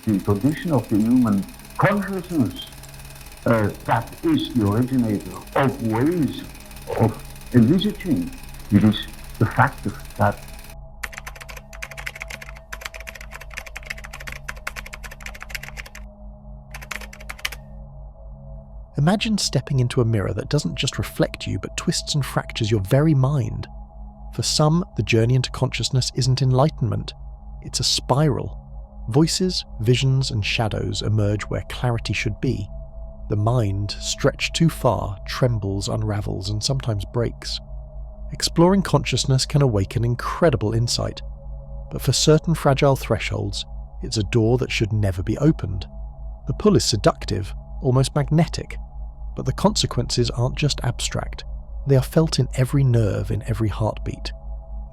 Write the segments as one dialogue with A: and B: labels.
A: the condition of the human consciousness that is the originator of ways of envisaging. It is the fact that
B: imagine stepping into a mirror that doesn't just reflect you but twists and fractures your very mind. For some, the journey into consciousness isn't enlightenment, it's a spiral. Voices, visions, and shadows emerge where clarity should be. The mind, stretched too far, trembles, unravels, and sometimes breaks. Exploring consciousness can awaken incredible insight, but for certain fragile thresholds, it's a door that should never be opened. The pull is seductive, almost magnetic, but the consequences aren't just abstract. They are felt in every nerve, in every heartbeat.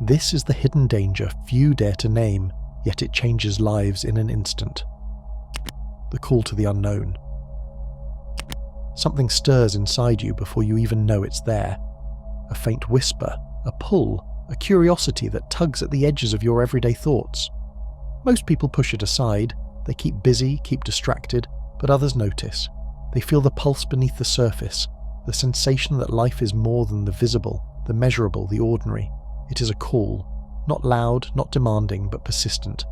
B: This is the hidden danger few dare to name, yet it changes lives in an instant. The call to the unknown. Something stirs inside you before you even know it's there. A faint whisper, a pull, a curiosity that tugs at the edges of your everyday thoughts. Most people push it aside, they keep busy, keep distracted, but others notice. They feel the pulse beneath the surface, the sensation that life is more than the visible, the measurable, the ordinary. It is a call, not loud, not demanding, but persistent.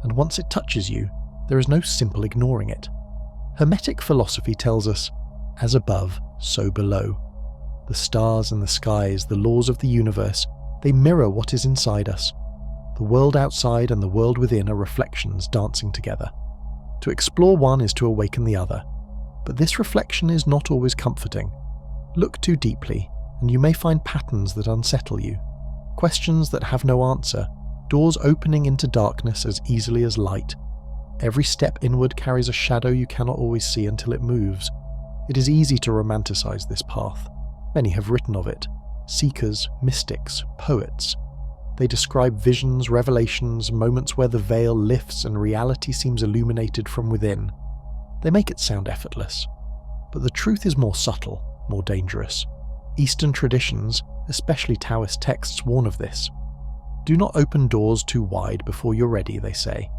B: And once it touches you, there is no simple ignoring it. Hermetic philosophy tells us, as above, so below. The stars and the skies, the laws of the universe, they mirror what is inside us. The world outside and the world within are reflections dancing together. To explore one is to awaken the other. But this reflection is not always comforting. Look too deeply, and you may find patterns that unsettle you. Questions that have no answer, doors opening into darkness as easily as light. Every step inward carries a shadow you cannot always see until it moves. It is easy to romanticize this path. Many have written of it. Seekers, mystics, poets. They describe visions, revelations, moments where the veil lifts and reality seems illuminated from within. They make it sound effortless. But the truth is more subtle, more dangerous. Eastern traditions, especially Taoist texts, warn of this. Do not open doors too wide before you're ready, they say.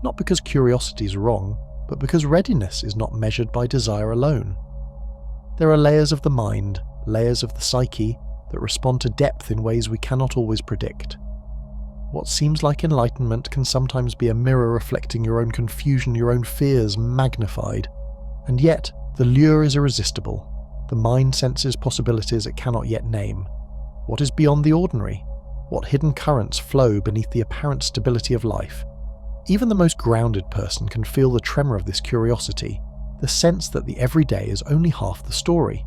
B: Not because curiosity is wrong, but because readiness is not measured by desire alone. There are layers of the mind, layers of the psyche, that respond to depth in ways we cannot always predict. What seems like enlightenment can sometimes be a mirror reflecting your own confusion, your own fears magnified. And yet, the lure is irresistible. The mind senses possibilities it cannot yet name. What is beyond the ordinary? What hidden currents flow beneath the apparent stability of life? Even the most grounded person can feel the tremor of this curiosity, the sense that the everyday is only half the story.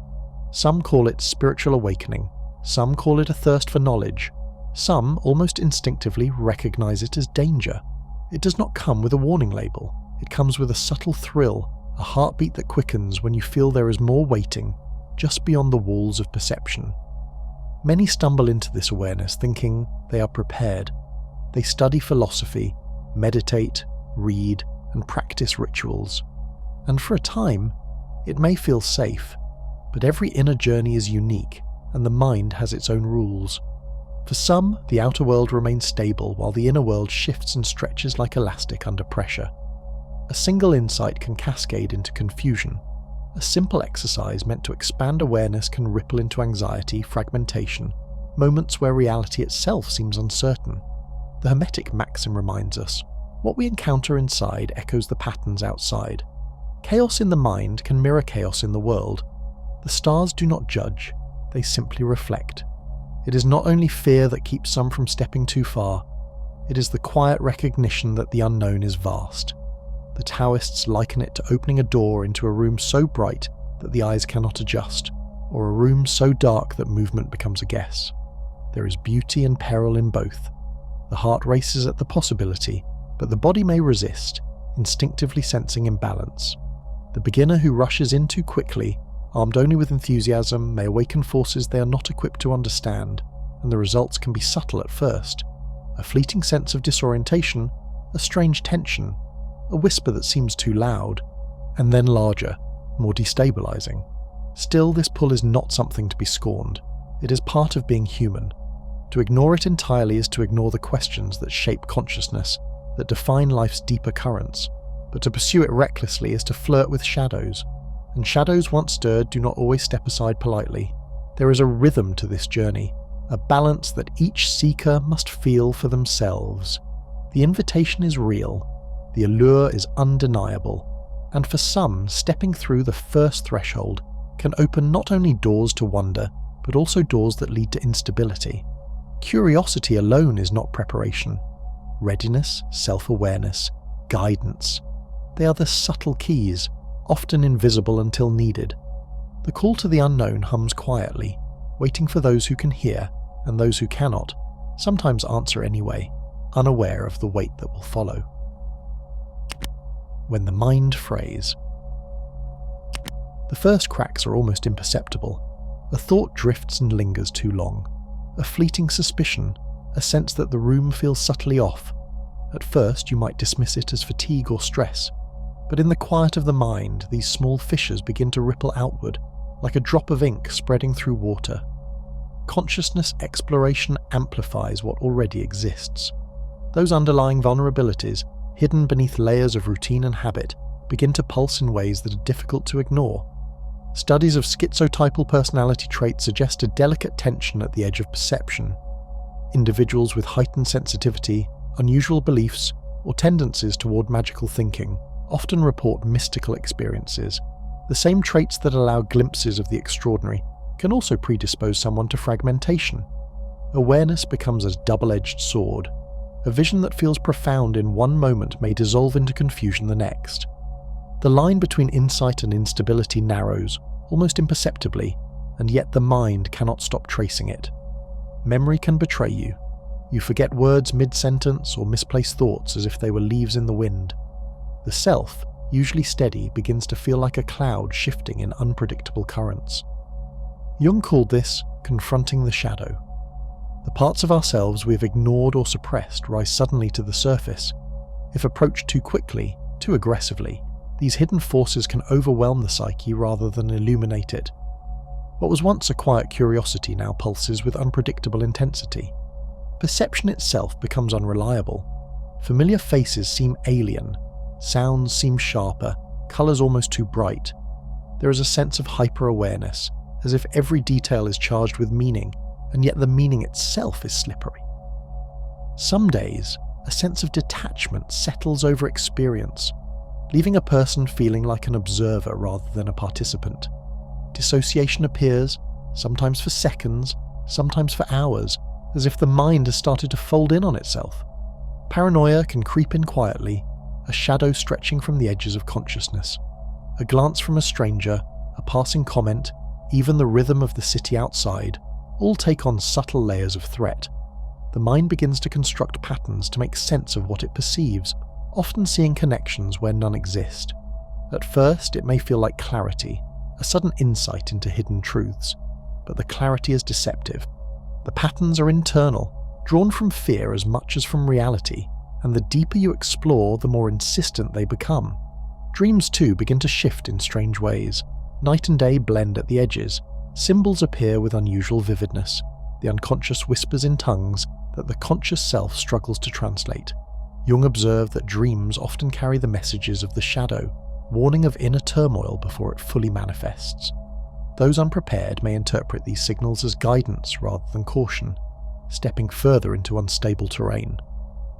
B: Some call it spiritual awakening, some call it a thirst for knowledge, some almost instinctively recognize it as danger. It does not come with a warning label, it comes with a subtle thrill, a heartbeat that quickens when you feel there is more waiting, just beyond the walls of perception. Many stumble into this awareness thinking they are prepared. They study philosophy, meditate, read, and practice rituals. And for a time, it may feel safe, but every inner journey is unique, and the mind has its own rules. For some, the outer world remains stable while the inner world shifts and stretches like elastic under pressure. A single insight can cascade into confusion. A simple exercise meant to expand awareness can ripple into anxiety, fragmentation, moments where reality itself seems uncertain. The Hermetic maxim reminds us, what we encounter inside echoes the patterns outside. Chaos in the mind can mirror chaos in the world. The stars do not judge, they simply reflect. It is not only fear that keeps some from stepping too far, it is the quiet recognition that the unknown is vast. The Taoists liken it to opening a door into a room so bright that the eyes cannot adjust, or a room so dark that movement becomes a guess. There is beauty and peril in both. The heart races at the possibility, but the body may resist, instinctively sensing imbalance. The beginner who rushes in too quickly, armed only with enthusiasm, may awaken forces they are not equipped to understand, and the results can be subtle at first. A fleeting sense of disorientation, a strange tension, a whisper that seems too loud, and then larger, more destabilizing. Still, this pull is not something to be scorned. It is part of being human. To ignore it entirely is to ignore the questions that shape consciousness, that define life's deeper currents. but to pursue it recklessly is to flirt with shadows, and shadows once stirred do not always step aside politely. There is a rhythm to this journey, a balance that each seeker must feel for themselves. The invitation is real, the allure is undeniable, and for some, stepping through the first threshold can open not only doors to wonder, but also doors that lead to instability. Curiosity alone is not preparation. Readiness, self-awareness, guidance, they are the subtle keys, often invisible until needed. The call to the unknown hums quietly, waiting for those who can hear, and those who cannot sometimes answer anyway, unaware of the weight that will follow. When the mind frays. The first cracks are almost imperceptible. A thought drifts and lingers too long. A fleeting suspicion, a sense that the room feels subtly off. At first you might dismiss it as fatigue or stress, but in the quiet of the mind these small fissures begin to ripple outward, like a drop of ink spreading through water. Consciousness exploration amplifies what already exists. Those underlying vulnerabilities, hidden beneath layers of routine and habit, begin to pulse in ways that are difficult to ignore. Studies of schizotypal personality traits suggest a delicate tension at the edge of perception. Individuals with heightened sensitivity, unusual beliefs, or tendencies toward magical thinking often report mystical experiences. The same traits that allow glimpses of the extraordinary can also predispose someone to fragmentation. Awareness becomes a double-edged sword. A vision that feels profound in one moment may dissolve into confusion the next. The line between insight and instability narrows, almost imperceptibly, and yet the mind cannot stop tracing it. Memory can betray you. You forget words mid-sentence or misplace thoughts as if they were leaves in the wind. The self, usually steady, begins to feel like a cloud shifting in unpredictable currents. Jung called this confronting the shadow. The parts of ourselves we have ignored or suppressed rise suddenly to the surface. If approached too quickly, too aggressively, these hidden forces can overwhelm the psyche rather than illuminate it. What was once a quiet curiosity now pulses with unpredictable intensity. Perception itself becomes unreliable. Familiar faces seem alien, sounds seem sharper, colours almost too bright. There is a sense of hyper-awareness, as if every detail is charged with meaning, and yet the meaning itself is slippery. Some days, a sense of detachment settles over experience, leaving a person feeling like an observer rather than a participant. Dissociation appears, sometimes for seconds, sometimes for hours, as if the mind has started to fold in on itself. Paranoia can creep in quietly, a shadow stretching from the edges of consciousness. A glance from a stranger, a passing comment, even the rhythm of the city outside, all take on subtle layers of threat. The mind begins to construct patterns to make sense of what it perceives, often seeing connections where none exist. At first, it may feel like clarity, a sudden insight into hidden truths, but the clarity is deceptive. The patterns are internal, drawn from fear as much as from reality, and the deeper you explore, the more insistent they become. Dreams too begin to shift in strange ways. Night and day blend at the edges. Symbols appear with unusual vividness. The unconscious whispers in tongues that the conscious self struggles to translate. Jung observed that dreams often carry the messages of the shadow, warning of inner turmoil before it fully manifests. Those unprepared may interpret these signals as guidance rather than caution, stepping further into unstable terrain.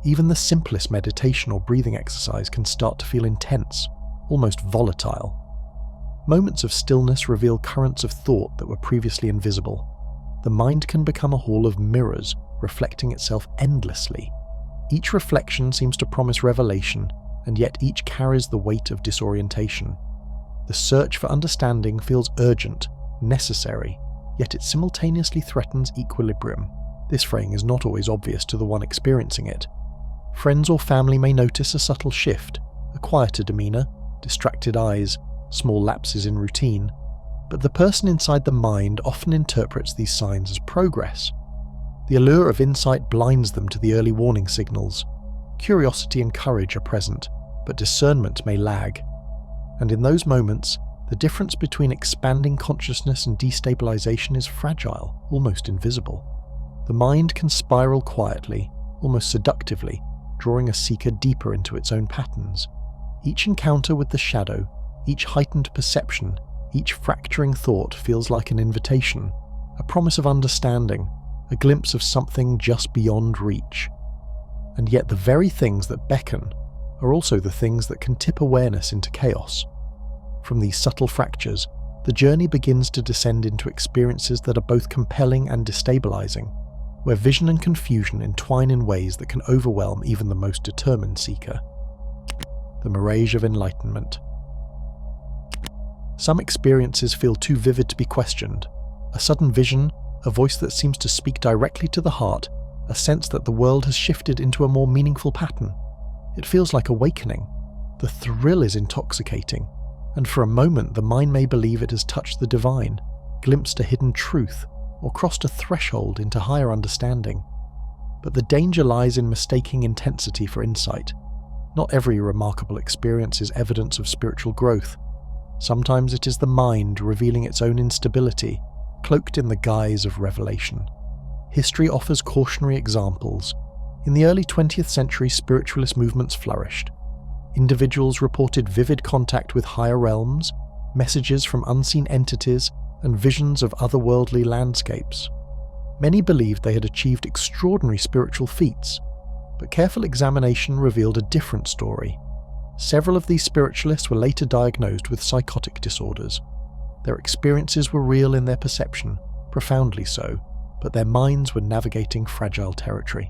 B: Even the simplest meditation or breathing exercise can start to feel intense, almost volatile. Moments of stillness reveal currents of thought that were previously invisible. The mind can become a hall of mirrors, reflecting itself endlessly. Each reflection seems to promise revelation, and yet each carries the weight of disorientation. The search for understanding feels urgent, necessary, yet it simultaneously threatens equilibrium. This fraying is not always obvious to the one experiencing it. Friends or family may notice a subtle shift, a quieter demeanour, distracted eyes, small lapses in routine, but the person inside the mind often interprets these signs as progress. The allure of insight blinds them to the early warning signals. Curiosity and courage are present, but discernment may lag. And in those moments, the difference between expanding consciousness and destabilization is fragile, almost invisible. The mind can spiral quietly, almost seductively, drawing a seeker deeper into its own patterns. Each encounter with the shadow, each heightened perception, each fracturing thought feels like an invitation, a promise of understanding, a glimpse of something just beyond reach. And yet the very things that beckon are also the things that can tip awareness into chaos. From these subtle fractures, the journey begins to descend into experiences that are both compelling and destabilizing, where vision and confusion entwine in ways that can overwhelm even the most determined seeker. The mirage of enlightenment. Some experiences feel too vivid to be questioned. A sudden vision, a voice that seems to speak directly to the heart, a sense that the world has shifted into a more meaningful pattern. It feels like awakening. The thrill is intoxicating, and for a moment the mind may believe it has touched the divine, glimpsed a hidden truth, or crossed a threshold into higher understanding. But the danger lies in mistaking intensity for insight. Not every remarkable experience is evidence of spiritual growth. Sometimes it is the mind revealing its own instability, cloaked in the guise of revelation. History offers cautionary examples. In the early 20th century, spiritualist movements flourished. Individuals reported vivid contact with higher realms, messages from unseen entities, and visions of otherworldly landscapes. Many believed they had achieved extraordinary spiritual feats, but careful examination revealed a different story. Several of these spiritualists were later diagnosed with psychotic disorders. Their experiences were real in their perception, profoundly so, but their minds were navigating fragile territory.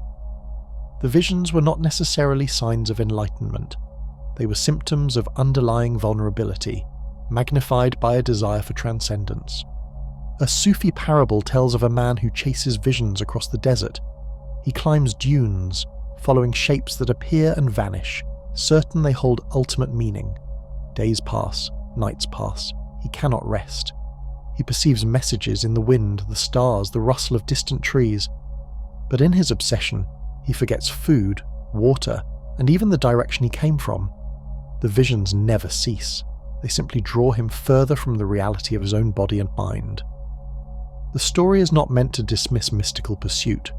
B: The visions were not necessarily signs of enlightenment. They were symptoms of underlying vulnerability, magnified by a desire for transcendence. A Sufi parable tells of a man who chases visions across the desert. He climbs dunes, following shapes that appear and vanish, certain they hold ultimate meaning. Days pass, nights pass. He cannot rest. He perceives messages in the wind, the stars, the rustle of distant trees. But in his obsession, he forgets food, water, and even the direction he came from. The visions never cease. They simply draw him further from the reality of his own body and mind. The story is not meant to dismiss mystical pursuit.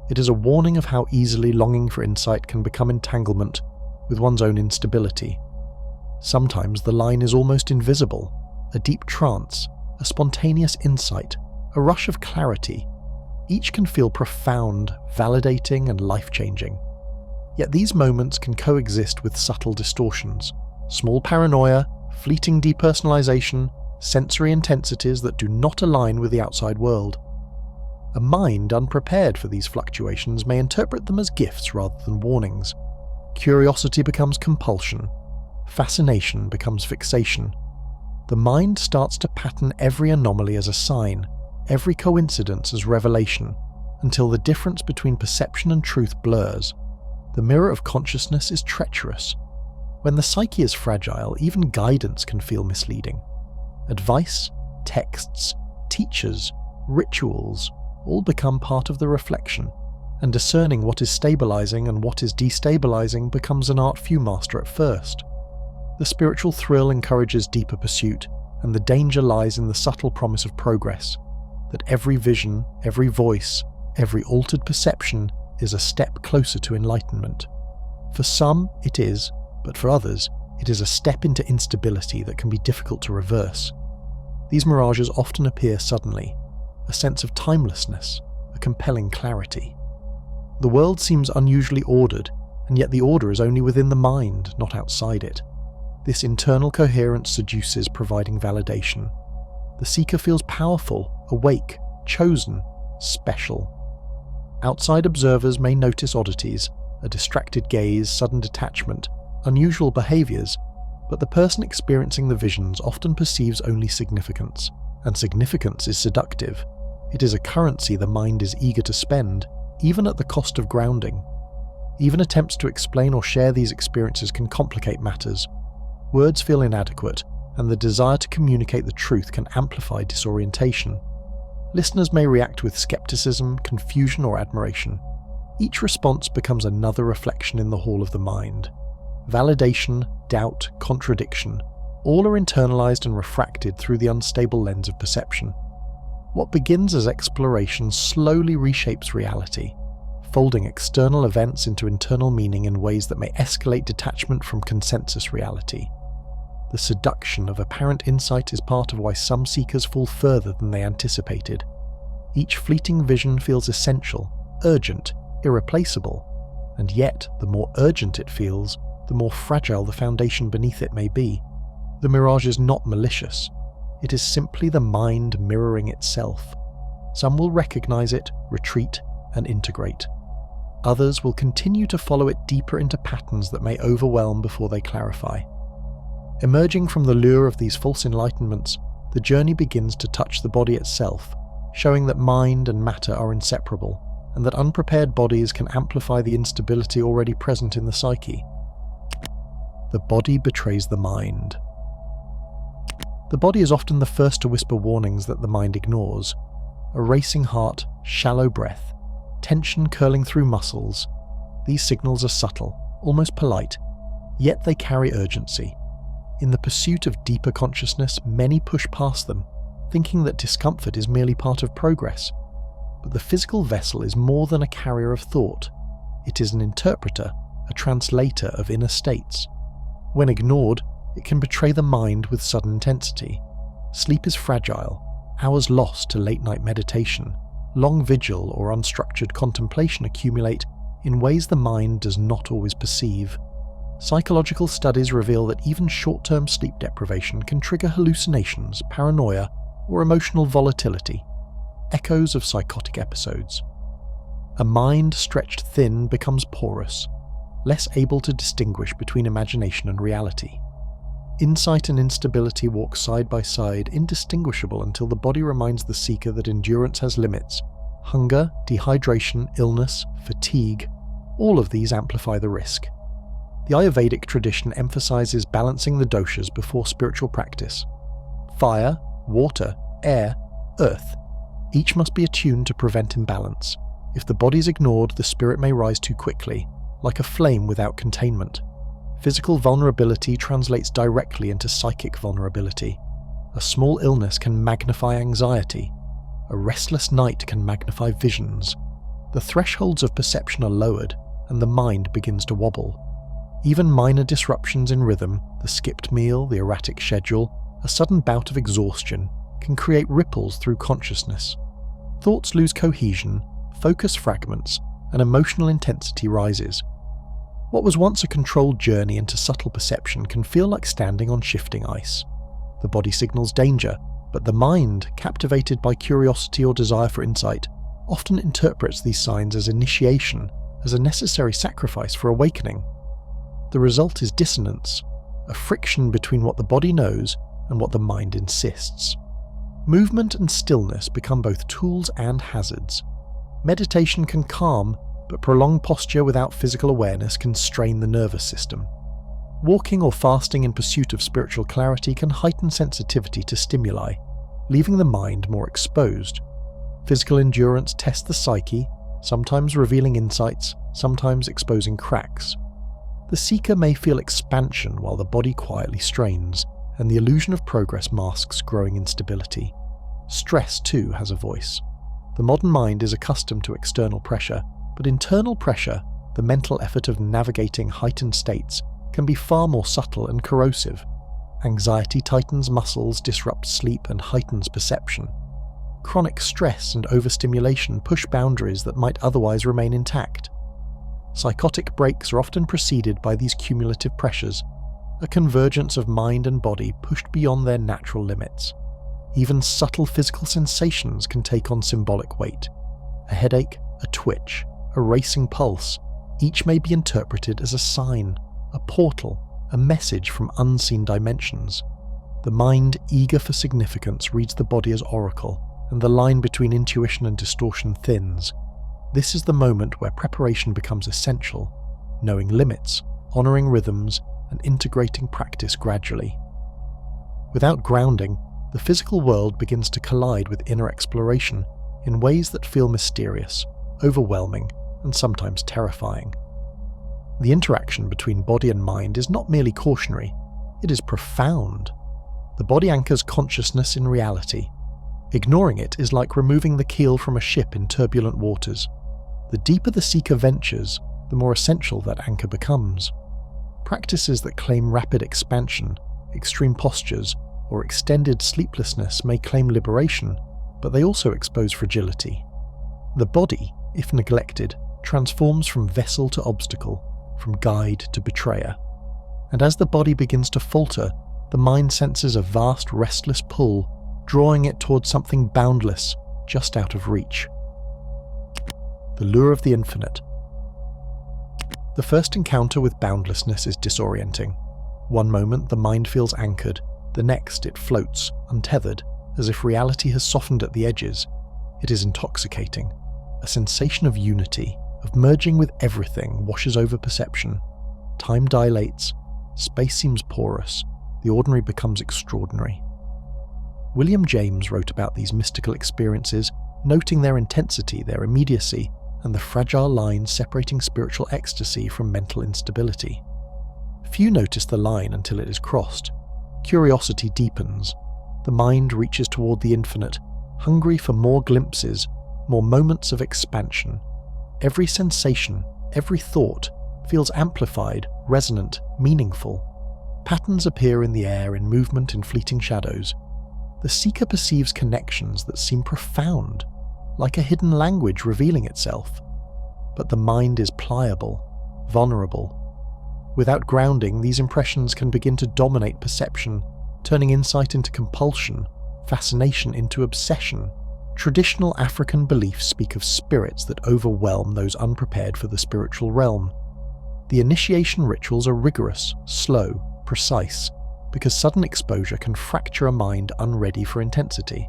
B: It is a warning of how easily longing for insight can become entanglement with one's own instability. Sometimes the line is almost invisible, a deep trance, a spontaneous insight, a rush of clarity. Each can feel profound, validating, and life-changing. Yet these moments can coexist with subtle distortions, small paranoia, fleeting depersonalization, sensory intensities that do not align with the outside world. A mind unprepared for these fluctuations may interpret them as gifts rather than warnings. Curiosity becomes compulsion. Fascination becomes fixation. The mind starts to pattern every anomaly as a sign, every coincidence as revelation, until the difference between perception and truth blurs. The mirror of consciousness is treacherous. When the psyche is fragile, even guidance can feel misleading. Advice, texts, teachers, rituals all become part of the reflection, and discerning what is stabilizing and what is destabilizing becomes an art few master at first. The spiritual thrill encourages deeper pursuit, and the danger lies in the subtle promise of progress, that every vision, every voice, every altered perception is a step closer to enlightenment. For some, it is, but for others, it is a step into instability that can be difficult to reverse. These mirages often appear suddenly, a sense of timelessness, a compelling clarity. The world seems unusually ordered, and yet the order is only within the mind, not outside it. This internal coherence seduces, providing validation. The seeker feels powerful, awake, chosen, special. Outside observers may notice oddities, a distracted gaze, sudden detachment, unusual behaviors, but the person experiencing the visions often perceives only significance, and significance is seductive. It is a currency the mind is eager to spend, even at the cost of grounding. Even attempts to explain or share these experiences can complicate matters. Words feel inadequate, and the desire to communicate the truth can amplify disorientation. Listeners may react with skepticism, confusion, or admiration. Each response becomes another reflection in the hall of the mind. Validation, doubt, contradiction, all are internalized and refracted through the unstable lens of perception. What begins as exploration slowly reshapes reality, folding external events into internal meaning in ways that may escalate detachment from consensus reality. The seduction of apparent insight is part of why some seekers fall further than they anticipated. Each fleeting vision feels essential, urgent, irreplaceable, and yet the more urgent it feels, the more fragile the foundation beneath it may be. The mirage is not malicious. It is simply the mind mirroring itself. Some will recognize it, retreat, and integrate. Others will continue to follow it deeper into patterns that may overwhelm before they clarify. Emerging from the lure of these false enlightenments, the journey begins to touch the body itself, showing that mind and matter are inseparable, and that unprepared bodies can amplify the instability already present in the psyche. The body betrays the mind. The body is often the first to whisper warnings that the mind ignores. A racing heart, shallow breath, tension curling through muscles. These signals are subtle, almost polite, yet they carry urgency. In the pursuit of deeper consciousness, many push past them, thinking that discomfort is merely part of progress. But the physical vessel is more than a carrier of thought. It is an interpreter, a translator of inner states. When ignored, it can betray the mind with sudden intensity. Sleep is fragile, hours lost to late-night meditation, long vigil or unstructured contemplation accumulate in ways the mind does not always perceive. Psychological studies reveal that even short-term sleep deprivation can trigger hallucinations, paranoia, or emotional volatility, echoes of psychotic episodes. A mind stretched thin becomes porous, less able to distinguish between imagination and reality. Insight and instability walk side by side, indistinguishable until the body reminds the seeker that endurance has limits. Hunger, dehydration, illness, fatigue, all of these amplify the risk. The Ayurvedic tradition emphasizes balancing the doshas before spiritual practice. Fire, water, air, earth, each must be attuned to prevent imbalance. If the body is ignored, the spirit may rise too quickly, like a flame without containment. Physical vulnerability translates directly into psychic vulnerability. A small illness can magnify anxiety. A restless night can magnify visions. The thresholds of perception are lowered, and the mind begins to wobble. Even minor disruptions in rhythm, the skipped meal, the erratic schedule, a sudden bout of exhaustion, can create ripples through consciousness. Thoughts lose cohesion, focus fragments, and emotional intensity rises. What was once a controlled journey into subtle perception can feel like standing on shifting ice. The body signals danger, but the mind, captivated by curiosity or desire for insight, often interprets these signs as initiation, as a necessary sacrifice for awakening. The result is dissonance, a friction between what the body knows and what the mind insists. Movement and stillness become both tools and hazards. Meditation can calm, but prolonged posture without physical awareness can strain the nervous system. Walking or fasting in pursuit of spiritual clarity can heighten sensitivity to stimuli, leaving the mind more exposed. Physical endurance tests the psyche, sometimes revealing insights, sometimes exposing cracks. The seeker may feel expansion while the body quietly strains, and the illusion of progress masks growing instability. Stress, too, has a voice. The modern mind is accustomed to external pressure, but internal pressure, the mental effort of navigating heightened states, can be far more subtle and corrosive. Anxiety tightens muscles, disrupts sleep, and heightens perception. Chronic stress and overstimulation push boundaries that might otherwise remain intact. Psychotic breaks are often preceded by these cumulative pressures, a convergence of mind and body pushed beyond their natural limits. Even subtle physical sensations can take on symbolic weight. A headache, a twitch, a racing pulse, each may be interpreted as a sign, a portal, a message from unseen dimensions. The mind, eager for significance, reads the body as oracle, and the line between intuition and distortion thins. This is the moment where preparation becomes essential, knowing limits, honoring rhythms, and integrating practice gradually. Without grounding, the physical world begins to collide with inner exploration in ways that feel mysterious, overwhelming, and sometimes terrifying. The interaction between body and mind is not merely cautionary, it is profound. The body anchors consciousness in reality. Ignoring it is like removing the keel from a ship in turbulent waters. The deeper the seeker ventures, the more essential that anchor becomes. Practices that claim rapid expansion, extreme postures, or extended sleeplessness may claim liberation, but they also expose fragility. The body, if neglected, transforms from vessel to obstacle, from guide to betrayer. And as the body begins to falter, the mind senses a vast, restless pull, drawing it towards something boundless, just out of reach. The lure of the infinite. The first encounter with boundlessness is disorienting. One moment the mind feels anchored, the next it floats, untethered, as if reality has softened at the edges. It is intoxicating. A sensation of unity, of merging with everything, washes over perception. Time dilates, space seems porous, the ordinary becomes extraordinary. William James wrote about these mystical experiences, noting their intensity, their immediacy, and the fragile line separating spiritual ecstasy from mental instability. Few notice the line until it is crossed. Curiosity deepens. The mind reaches toward the infinite, hungry for more glimpses, more moments of expansion. Every sensation, every thought, feels amplified, resonant, meaningful. Patterns appear in the air, in movement, in fleeting shadows. The seeker perceives connections that seem profound, like a hidden language revealing itself. But the mind is pliable, vulnerable. Without grounding, these impressions can begin to dominate perception, turning insight into compulsion, fascination into obsession. Traditional African beliefs speak of spirits that overwhelm those unprepared for the spiritual realm. The initiation rituals are rigorous, slow, precise, because sudden exposure can fracture a mind unready for intensity.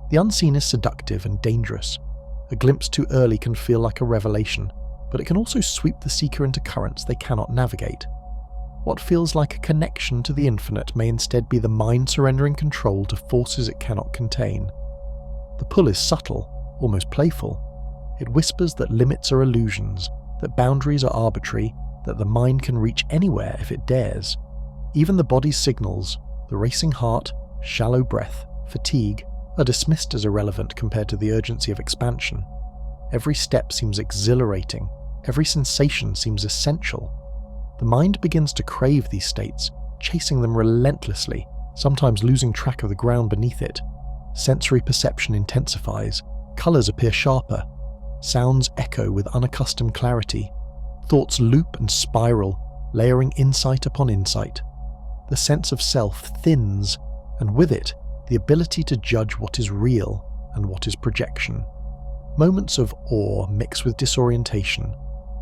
B: The unseen is seductive and dangerous. A glimpse too early can feel like a revelation, but it can also sweep the seeker into currents they cannot navigate. What feels like a connection to the infinite may instead be the mind surrendering control to forces it cannot contain. The pull is subtle, almost playful. It whispers that limits are illusions, that boundaries are arbitrary, that the mind can reach anywhere if it dares. Even the body's signals, the racing heart, shallow breath, fatigue, are dismissed as irrelevant compared to the urgency of expansion. Every step seems exhilarating, every sensation seems essential. The mind begins to crave these states, chasing them relentlessly, sometimes losing track of the ground beneath it. Sensory perception intensifies, colours appear sharper, sounds echo with unaccustomed clarity, thoughts loop and spiral, layering insight upon insight. The sense of self thins, and with it, the ability to judge what is real and what is projection. Moments of awe mix with disorientation,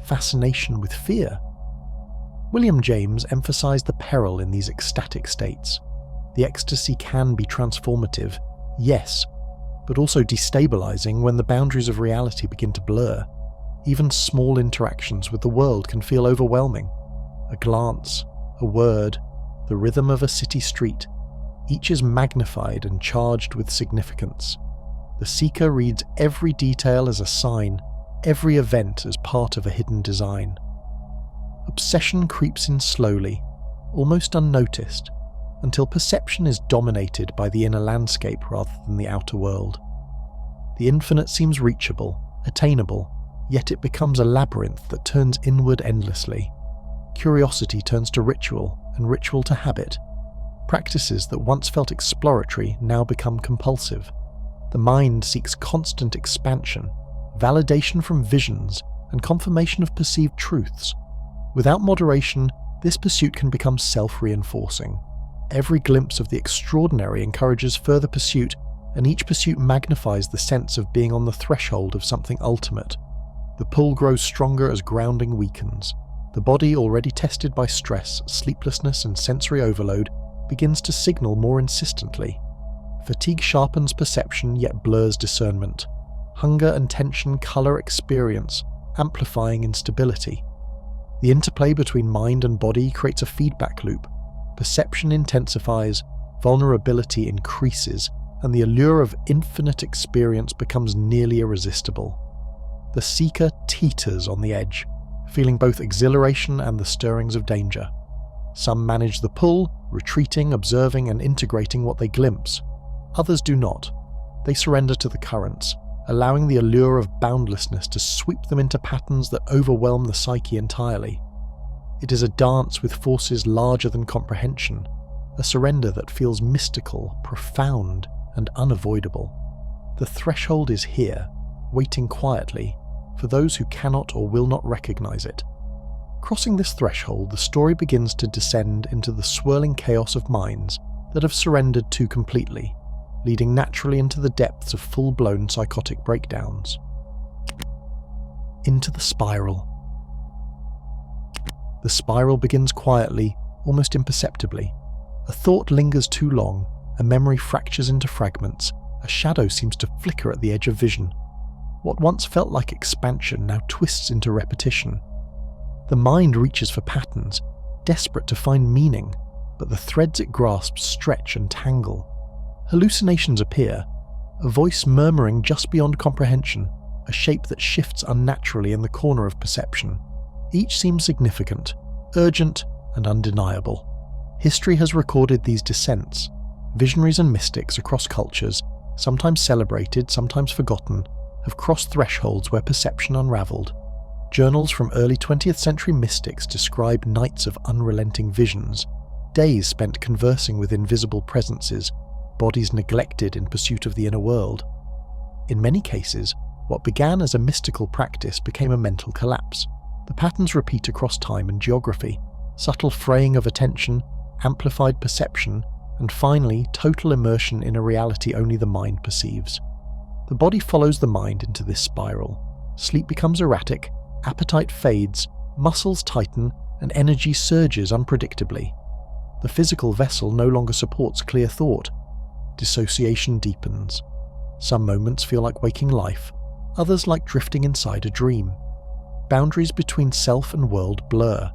B: fascination with fear. William James emphasized the peril in these ecstatic states. The ecstasy can be transformative, yes, but also destabilizing when the boundaries of reality begin to blur. Even small interactions with the world can feel overwhelming. A glance, a word, the rhythm of a city street, each is magnified and charged with significance. The seeker reads every detail as a sign, every event as part of a hidden design. Obsession creeps in slowly, almost unnoticed, until perception is dominated by the inner landscape rather than the outer world. The infinite seems reachable, attainable, yet it becomes a labyrinth that turns inward endlessly. Curiosity turns to ritual, and ritual to habit. Practices that once felt exploratory now become compulsive. The mind seeks constant expansion, validation from visions, and confirmation of perceived truths. Without moderation, this pursuit can become self-reinforcing. Every glimpse of the extraordinary encourages further pursuit, and each pursuit magnifies the sense of being on the threshold of something ultimate. The pull grows stronger as grounding weakens. The body, already tested by stress, sleeplessness, and sensory overload, begins to signal more insistently. Fatigue sharpens perception yet blurs discernment. Hunger and tension colour experience, amplifying instability. The interplay between mind and body creates a feedback loop. Perception intensifies, vulnerability increases, and the allure of infinite experience becomes nearly irresistible. The seeker teeters on the edge, feeling both exhilaration and the stirrings of danger. Some manage the pull, retreating, observing, and integrating what they glimpse. Others do not. They surrender to the currents, allowing the allure of boundlessness to sweep them into patterns that overwhelm the psyche entirely. It is a dance with forces larger than comprehension, a surrender that feels mystical, profound, and unavoidable. The threshold is here, waiting quietly, for those who cannot or will not recognize it. Crossing this threshold, the story begins to descend into the swirling chaos of minds that have surrendered too completely, leading naturally into the depths of full-blown psychotic breakdowns. Into the spiral. The spiral begins quietly, almost imperceptibly. A thought lingers too long, a memory fractures into fragments, a shadow seems to flicker at the edge of vision. What once felt like expansion now twists into repetition. The mind reaches for patterns, desperate to find meaning, but the threads it grasps stretch and tangle. Hallucinations appear, a voice murmuring just beyond comprehension, a shape that shifts unnaturally in the corner of perception. Each seems significant, urgent, and undeniable. History has recorded these descents. Visionaries and mystics across cultures, sometimes celebrated, sometimes forgotten, have crossed thresholds where perception unraveled. Journals from early 20th century mystics describe nights of unrelenting visions, days spent conversing with invisible presences, bodies neglected in pursuit of the inner world. In many cases, what began as a mystical practice became a mental collapse. The patterns repeat across time and geography, subtle fraying of attention, amplified perception, and finally, total immersion in a reality only the mind perceives. The body follows the mind into this spiral. Sleep becomes erratic, appetite fades, muscles tighten, and energy surges unpredictably. The physical vessel no longer supports clear thought. Dissociation deepens. Some moments feel like waking life, others like drifting inside a dream. Boundaries between self and world blur.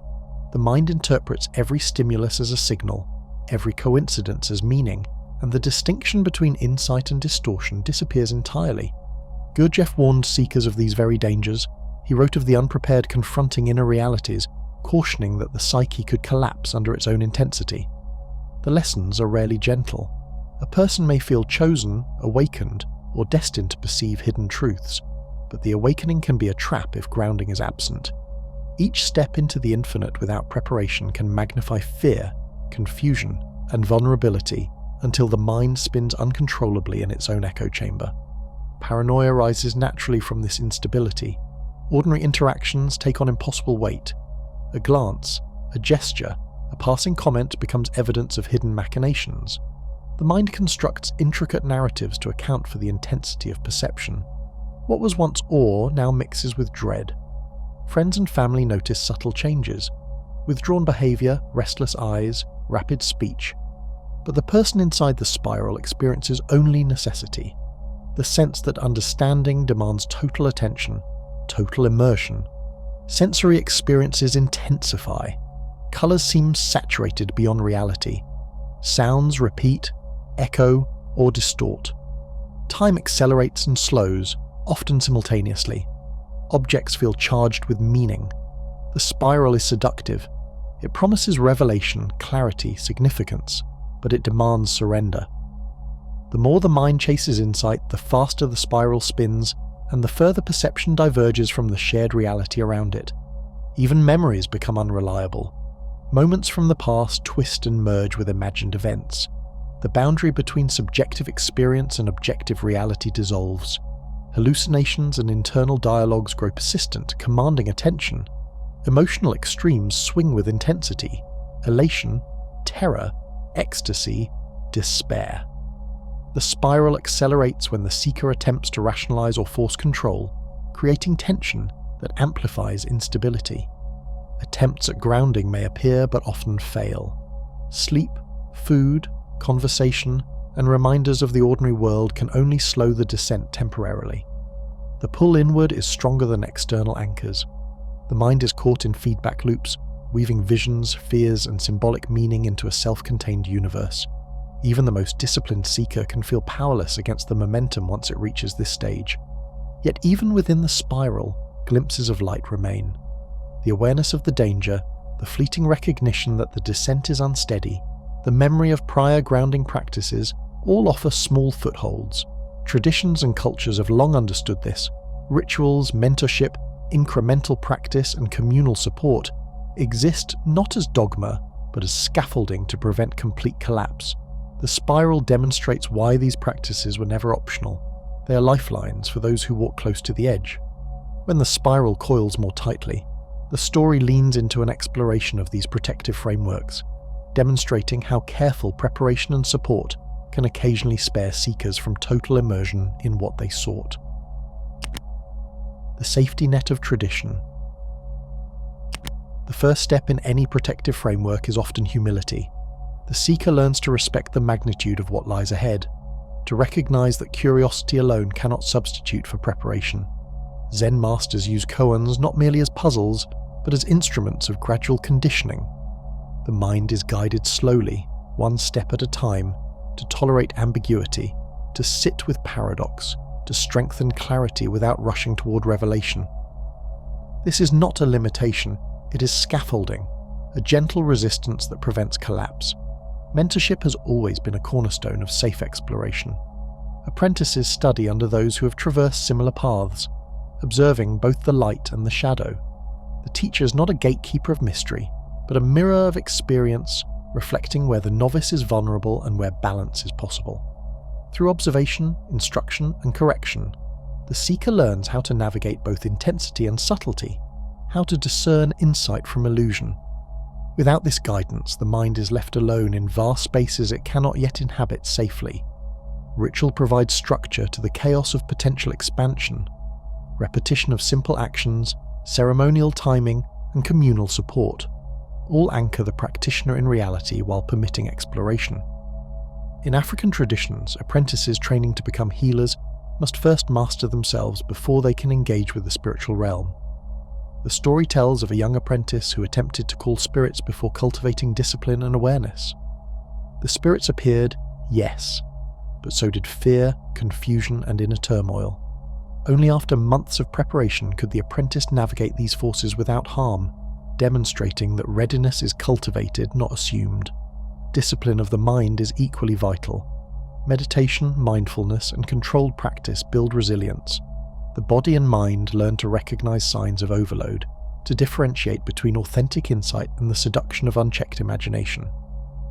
B: The mind interprets every stimulus as a signal, every coincidence as meaning, and the distinction between insight and distortion disappears entirely. Gurdjieff warned seekers of these very dangers. He wrote of the unprepared confronting inner realities, cautioning that the psyche could collapse under its own intensity. The lessons are rarely gentle. A person may feel chosen, awakened, or destined to perceive hidden truths, but the awakening can be a trap if grounding is absent. Each step into the infinite without preparation can magnify fear, confusion, and vulnerability until the mind spins uncontrollably in its own echo chamber. Paranoia rises naturally from this instability. Ordinary interactions take on impossible weight. A glance, a gesture, a passing comment becomes evidence of hidden machinations. The mind constructs intricate narratives to account for the intensity of perception. What was once awe now mixes with dread. Friends and family notice subtle changes. Withdrawn behavior, restless eyes, rapid speech. But the person inside the spiral experiences only necessity. The sense that understanding demands total attention, total immersion. Sensory experiences intensify. Colours seem saturated beyond reality. Sounds repeat, echo, or distort. Time accelerates and slows, often simultaneously. Objects feel charged with meaning. The spiral is seductive. It promises revelation, clarity, significance, but it demands surrender. The more the mind chases insight, the faster the spiral spins, and the further perception diverges from the shared reality around it. Even memories become unreliable. Moments from the past twist and merge with imagined events. The boundary between subjective experience and objective reality dissolves. Hallucinations and internal dialogues grow persistent, commanding attention. Emotional extremes swing with intensity. Elation, terror, ecstasy, despair. The spiral accelerates when the seeker attempts to rationalize or force control, creating tension that amplifies instability. Attempts at grounding may appear but often fail. Sleep, food, conversation, and reminders of the ordinary world can only slow the descent temporarily. The pull inward is stronger than external anchors. The mind is caught in feedback loops, weaving visions, fears, and symbolic meaning into a self-contained universe. Even the most disciplined seeker can feel powerless against the momentum once it reaches this stage. Yet even within the spiral, glimpses of light remain. The awareness of the danger, the fleeting recognition that the descent is unsteady, the memory of prior grounding practices all offer small footholds. Traditions and cultures have long understood this. Rituals, mentorship, incremental practice, and communal support exist not as dogma, but as scaffolding to prevent complete collapse. The spiral demonstrates why these practices were never optional. They are lifelines for those who walk close to the edge. When the spiral coils more tightly, the story leans into an exploration of these protective frameworks, demonstrating how careful preparation and support can occasionally spare seekers from total immersion in what they sought. The safety net of tradition. The first step in any protective framework is often humility. The seeker learns to respect the magnitude of what lies ahead, to recognize that curiosity alone cannot substitute for preparation. Zen masters use koans not merely as puzzles, but as instruments of gradual conditioning. The mind is guided slowly, one step at a time, to tolerate ambiguity, to sit with paradox, to strengthen clarity without rushing toward revelation. This is not a limitation, it is scaffolding, a gentle resistance that prevents collapse. Mentorship has always been a cornerstone of safe exploration. Apprentices study under those who have traversed similar paths, observing both the light and the shadow. The teacher is not a gatekeeper of mystery, but a mirror of experience, reflecting where the novice is vulnerable and where balance is possible. Through observation, instruction, and correction, the seeker learns how to navigate both intensity and subtlety, how to discern insight from illusion. Without this guidance, the mind is left alone in vast spaces it cannot yet inhabit safely. Ritual provides structure to the chaos of potential expansion. Repetition of simple actions, ceremonial timing, and communal support all anchor the practitioner in reality while permitting exploration. In African traditions, apprentices training to become healers must first master themselves before they can engage with the spiritual realm. The story tells of a young apprentice who attempted to call spirits before cultivating discipline and awareness. The spirits appeared, yes, but so did fear, confusion, and inner turmoil. Only after months of preparation could the apprentice navigate these forces without harm, demonstrating that readiness is cultivated, not assumed. Discipline of the mind is equally vital. Meditation, mindfulness, and controlled practice build resilience. The body and mind learn to recognize signs of overload, to differentiate between authentic insight and the seduction of unchecked imagination.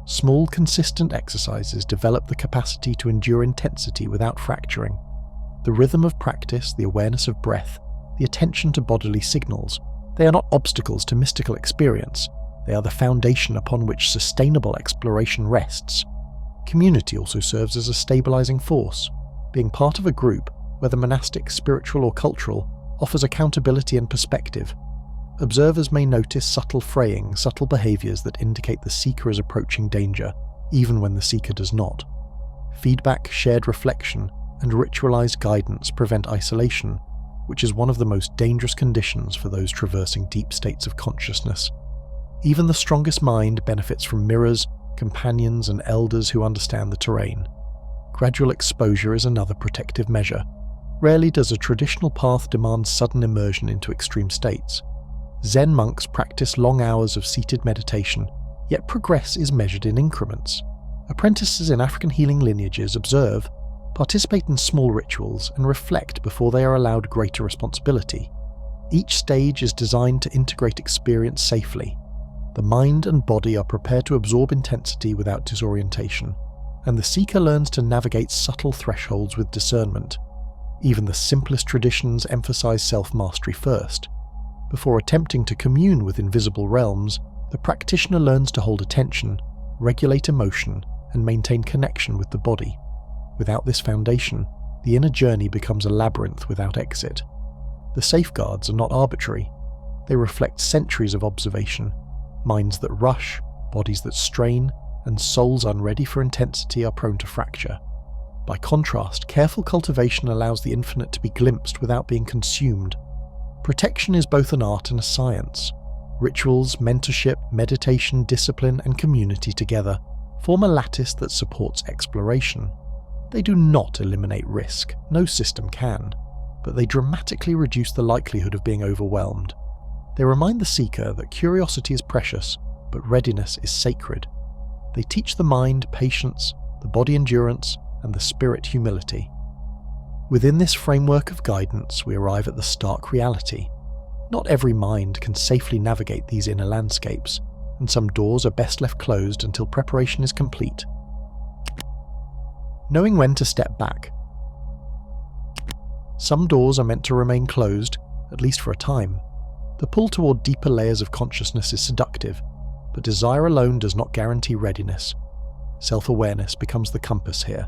B: Small, consistent exercises develop the capacity to endure intensity without fracturing. The rhythm of practice, the awareness of breath, the attention to bodily signals, they are not obstacles to mystical experience, they are the foundation upon which sustainable exploration rests. Community also serves as a stabilizing force. Being part of a group, whether monastic, spiritual, or cultural, offers accountability and perspective. Observers may notice subtle fraying, subtle behaviors that indicate the seeker is approaching danger, even when the seeker does not. Feedback, shared reflection, and ritualized guidance prevent isolation, which is one of the most dangerous conditions for those traversing deep states of consciousness. Even the strongest mind benefits from mirrors, companions, and elders who understand the terrain. Gradual exposure is another protective measure. Rarely does a traditional path demand sudden immersion into extreme states. Zen monks practice long hours of seated meditation, yet progress is measured in increments. Apprentices in African healing lineages observe, participate in small rituals, and reflect before they are allowed greater responsibility. Each stage is designed to integrate experience safely. The mind and body are prepared to absorb intensity without disorientation, and the seeker learns to navigate subtle thresholds with discernment. Even the simplest traditions emphasize self-mastery first. Before attempting to commune with invisible realms, the practitioner learns to hold attention, regulate emotion, and maintain connection with the body. Without this foundation, the inner journey becomes a labyrinth without exit. The safeguards are not arbitrary. They reflect centuries of observation. Minds that rush, bodies that strain, and souls unready for intensity are prone to fracture. By contrast, careful cultivation allows the infinite to be glimpsed without being consumed. Protection is both an art and a science. Rituals, mentorship, meditation, discipline, and community together form a lattice that supports exploration. They do not eliminate risk, no system can, but they dramatically reduce the likelihood of being overwhelmed. They remind the seeker that curiosity is precious, but readiness is sacred. They teach the mind patience, the body endurance, and the spirit humility. Within this framework of guidance, we arrive at the stark reality. Not every mind can safely navigate these inner landscapes, and some doors are best left closed until preparation is complete. Knowing when to step back. Some doors are meant to remain closed, at least for a time. The pull toward deeper layers of consciousness is seductive, but desire alone does not guarantee readiness. Self-awareness becomes the compass here.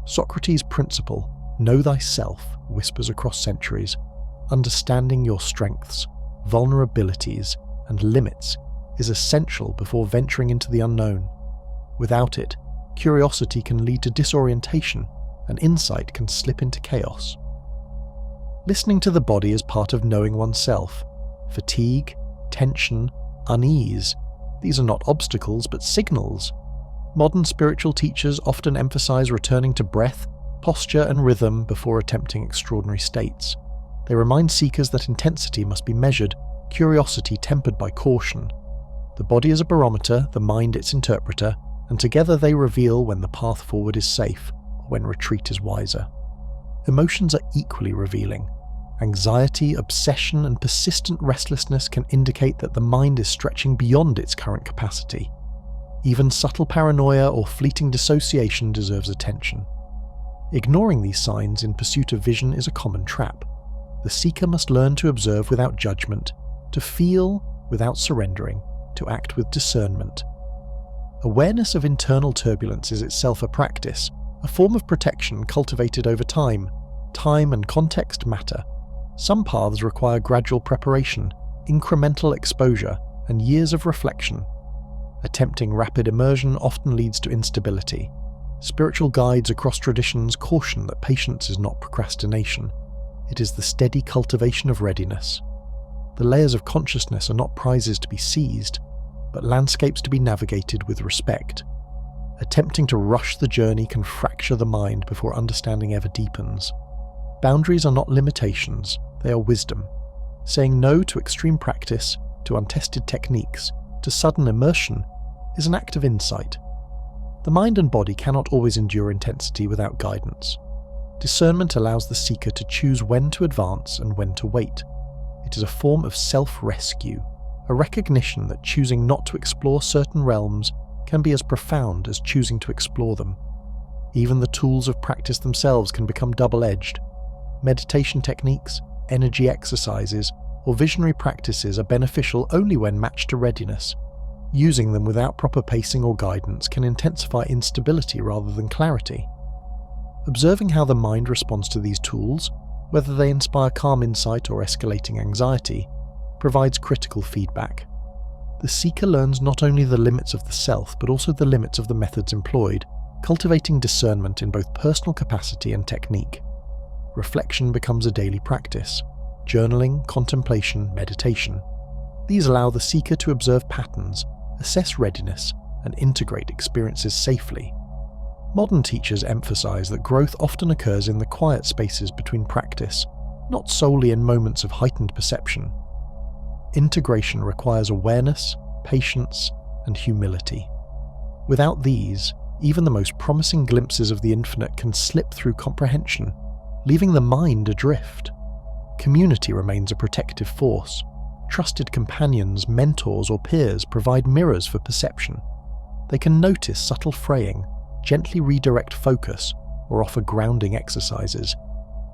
B: Socrates' principle, know thyself, whispers across centuries. Understanding your strengths, vulnerabilities, and limits is essential before venturing into the unknown. Without it, curiosity can lead to disorientation, and insight can slip into chaos. Listening to the body is part of knowing oneself. Fatigue, tension, unease, these are not obstacles but signals. Modern spiritual teachers often emphasize returning to breath, posture, and rhythm before attempting extraordinary states. They remind seekers that intensity must be measured, curiosity tempered by caution. The body is a barometer, the mind its interpreter, and together they reveal when the path forward is safe, or when retreat is wiser. Emotions are equally revealing. Anxiety, obsession, and persistent restlessness can indicate that the mind is stretching beyond its current capacity. Even subtle paranoia or fleeting dissociation deserves attention. Ignoring these signs in pursuit of vision is a common trap. The seeker must learn to observe without judgment, to feel without surrendering, to act with discernment. Awareness of internal turbulence is itself a practice, a form of protection cultivated over time. Time and context matter. Some paths require gradual preparation, incremental exposure, and years of reflection. Attempting rapid immersion often leads to instability. Spiritual guides across traditions caution that patience is not procrastination. It is the steady cultivation of readiness. The layers of consciousness are not prizes to be seized, but landscapes to be navigated with respect. Attempting to rush the journey can fracture the mind before understanding ever deepens. Boundaries are not limitations, they are wisdom. Saying no to extreme practice, to untested techniques, to sudden immersion, is an act of insight. The mind and body cannot always endure intensity without guidance. Discernment allows the seeker to choose when to advance and when to wait. It is a form of self-rescue, a recognition that choosing not to explore certain realms can be as profound as choosing to explore them. Even the tools of practice themselves can become double-edged. Meditation techniques, energy exercises, or visionary practices are beneficial only when matched to readiness. Using them without proper pacing or guidance can intensify instability rather than clarity. Observing how the mind responds to these tools, whether they inspire calm insight or escalating anxiety, provides critical feedback. The seeker learns not only the limits of the self but also the limits of the methods employed, cultivating discernment in both personal capacity and technique. Reflection becomes a daily practice. Journaling, contemplation, meditation. These allow the seeker to observe patterns, assess readiness, and integrate experiences safely. Modern teachers emphasize that growth often occurs in the quiet spaces between practice, not solely in moments of heightened perception. Integration requires awareness, patience, and humility. Without these, even the most promising glimpses of the infinite can slip through comprehension, leaving the mind adrift. Community remains a protective force. Trusted companions, mentors, or peers provide mirrors for perception. They can notice subtle fraying, gently redirect focus, or offer grounding exercises.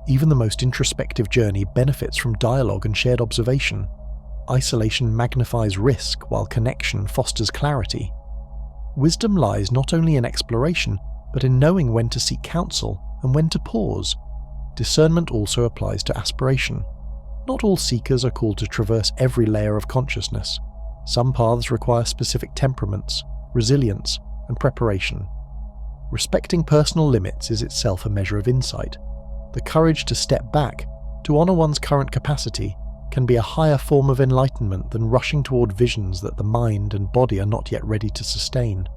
B: Even the most introspective journey benefits from dialogue and shared observation. Isolation magnifies risk, while connection fosters clarity. Wisdom lies not only in exploration, but in knowing when to seek counsel and when to pause. Discernment also applies to aspiration. Not all seekers are called to traverse every layer of consciousness. Some paths require specific temperaments, resilience, and preparation. Respecting personal limits is itself a measure of insight. The courage to step back, to honor one's current capacity, can be a higher form of enlightenment than rushing toward visions that the mind and body are not yet ready to sustain.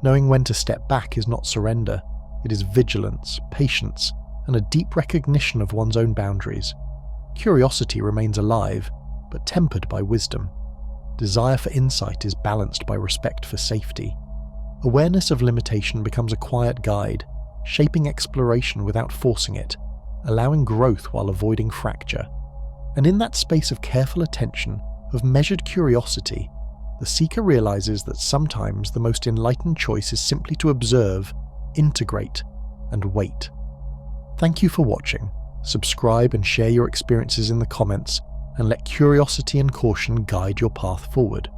B: Knowing when to step back is not surrender. It is vigilance, patience, and a deep recognition of one's own boundaries. Curiosity remains alive, but tempered by wisdom. Desire for insight is balanced by respect for safety. Awareness of limitation becomes a quiet guide, shaping exploration without forcing it, allowing growth while avoiding fracture. And in that space of careful attention, of measured curiosity, the seeker realizes that sometimes the most enlightened choice is simply to observe, integrate, and wait. Thank you for watching. Subscribe and share your experiences in the comments, and let curiosity and caution guide your path forward.